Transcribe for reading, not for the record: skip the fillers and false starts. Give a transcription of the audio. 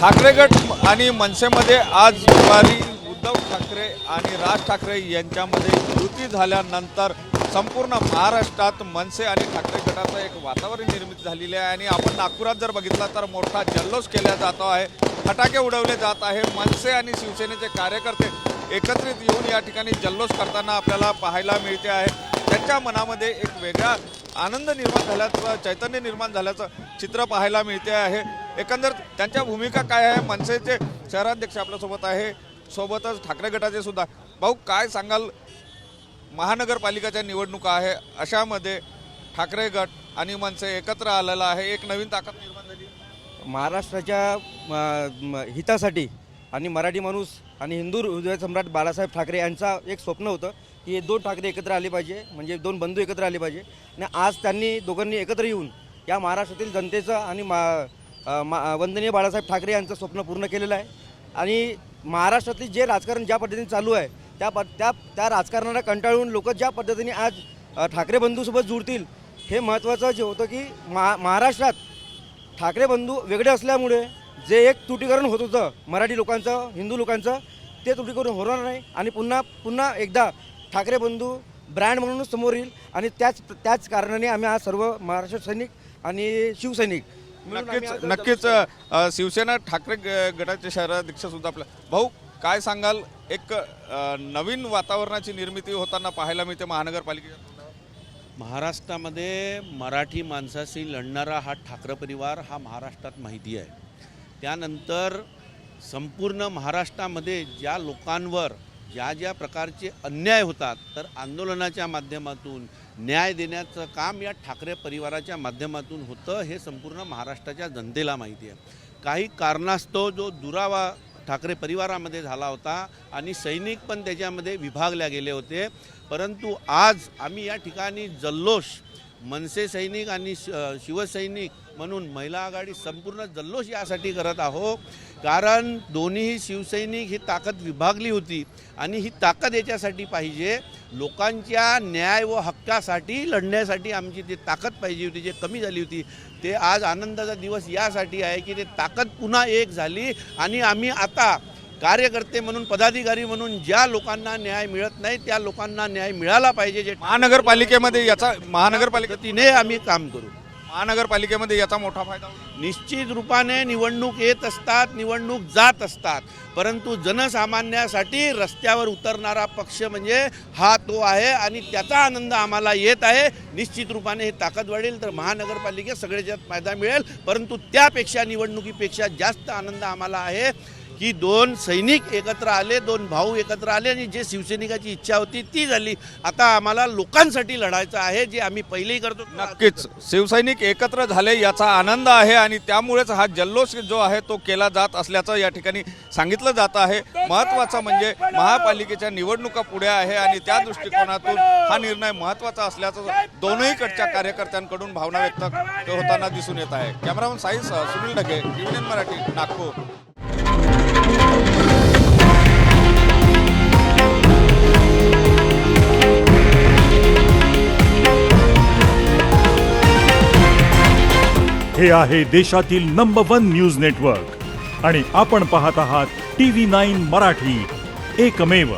ठाकरे गट आणि मनसेमध्ये आज दुपारी उद्धव ठाकरे आणि राज ठाकरे यांच्यामध्ये युती झाल्यानंतर संपूर्ण महाराष्ट्रात मनसे आणि ठाकरे गटाचं एक वातावरण निर्मित झालेले आहे आणि आपण नागपुरात जर बघितला तर मोठा जल्लोष केला जातो आहे, फटाके उडवले जात आहे। मनसे आणि शिवसेनेचे कार्यकर्ते एकत्रित येऊन या ठिकाणी जल्लोष करताना आपल्याला पाहायला मिळते आहे। त्यांच्या मनामध्ये एक वेगळा आनंद निर्माण झाल्याचं, चैतन्य निर्माण झाल्याचं चित्र पाहायला मिळते आहे। एकंदर त्यांच्या भूमिका काय आहे? मनसेचे शहराध्यक्ष आपल्यासोबत आहे, सोबतच ठाकरे गटाचे सुद्धा। भाऊ, काय सांगाल? महानगरपालिकेच्या निवडणुका आहे, अशामध्ये ठाकरे गट आणि मनसे एकत्र आलेला आहे, एक नवीन ताकद निर्माण झाली। महाराष्ट्राच्या हितासाठी आणि मराठी माणूस आणि हिंदू हृदय सम्राट बाळासाहेब ठाकरे यांचा एक स्वप्न होतं की हे दोन ठाकरे एकत्र आले पाहिजे, म्हणजे दोन बंधू एकत्र आले पाहिजे। आणि आज त्यांनी दोघांनी एकत्र येऊन या महाराष्ट्रातील जनतेचं आणि वंदनीय बाळासाहेब ठाकरे यांचं स्वप्न पूर्ण केलेलं आहे। आणि महाराष्ट्रातली जे राजकारण ज्या पद्धतीने चालू आहे त्या राजकारणाला कंटाळून लोक ज्या पद्धतीने आज ठाकरे बंधूसोबत जुळतील, हे महत्त्वाचं जे होतं की महाराष्ट्रात ठाकरे बंधू वेगळे असल्यामुळे जे एक तुटीकरण होत होतं मराठी लोकांचं, हिंदू लोकांचं, ते तुटीकरण होणार नाही आणि पुन्हा एकदा ठाकरे बंधू ब्रँड म्हणूनच समोर येईल। आणि त्याच कारणाने आम्ही आज सर्व महाराष्ट्र सैनिक आणि शिवसैनिक नक्कीच शिवसेना ठाकरे गटाचे शहराध्यक्ष सुद्धा आपल्या। भाऊ, काय सांगाल? एक नवीन वातावरणाची निर्मिती होताना पाहायला मिळते महानगरपालिकेच्या। महाराष्ट्रामध्ये मराठी माणसाशी लढणारा हा ठाकरे परिवार हा महाराष्ट्रात माहिती आहे। त्यानंतर संपूर्ण महाराष्ट्रामध्ये ज्या लोकांवर ज्या प्रकारचे अन्याय होतात, तर आंदोलनाच्या माध्यमातून न्याय देण्याचं काम या ठाकरे परिवाराच्या माध्यमातून होतं, हे संपूर्ण महाराष्ट्राच्या जनतेला माहिती आहे। काही कारणास्तव जो दुरावा ठाकरे परिवारामध्ये झाला होता आणि सैनिक पण त्याच्यामध्ये विभागले गेले होते, परंतु आज आम्ही या ठिकाणी जल्लोष मनसे सैनिक आणि शिवसैनिक म्हणून महिला आघाडी संपूर्ण जल्लोष यासाठी करत आहोत, कारण दोन्ही शिवसैनिक ही ताकद विभागली होती आणि ही ताकद याच्यासाठी पाहिजे, लोकांच्या न्याय व हक्कासाठी लढण्यासाठी आमची ती ताकद पाहिजे होती, जे कमी झाली होती। ते आज आनंदाचा दिवस यासाठी आहे की ते ताकद पुन्हा एक झाली आणि आम्ही आता कार्यकर्ते म्हणून, पदाधिकारी म्हणून ज्या लोकांना न्याय मिळत नाही त्या लोकांना न्याय मिळाला पाहिजे। जे महानगरपालिकेमध्ये याचा महानगरपालिकेने आम्ही काम करू। महानगरपालिकेमध्ये याचा मोठा फायदा होईल। निश्चित रूपाने निवडणूक येत असतात, निवडणूक जात असतात, परंतु जनसामान्यासाठी रस्त्यावर उतरणारा पक्ष म्हणजे हा तो आहे आणि त्याचा आनंद आम्हाला येत आहे। निश्चित रूपाने हे ताकद वाढेल तर महानगरपालिकेत सगळ्यात फायदा मिळेल, परंतु त्यापेक्षा निवडणुकीपेक्षा जास्त आनंद आम्हाला आहे की दोन सैनिक एकत्र आले, दोन भाऊ एकत्र आले आणि जे शिवसैनिकाची इच्छा होती ती झाली। आता आम्हाला लोकांसाठी लढायचं आहे, जे आम्ही पहिलेही करतो। नक्कीच शिवसैनिक एकत्र झाले याचा आनंद आहे आणि त्यामुळेच हा जल्लोष जो आहे तो केला जात असल्याचं या ठिकाणी सांगितलं जात आहे। महत्त्वाचं म्हणजे महापालिकेच्या निवडणुका पुढे आहे आणि त्या दृष्टिकोनातून हा निर्णय महत्त्वाचा असल्याचं दोनही कडच्या कार्यकर्त्यांकडून भावना व्यक्त होताना दिसून येत आहे। Cameraman Sai Sunil Dhage, TV Marathi, Nagpur. हे आहे देशातील नंबर 1 न्यूज नेटवर्क आणि आपण पाहत आहात TV9 मराठी, एकमेव।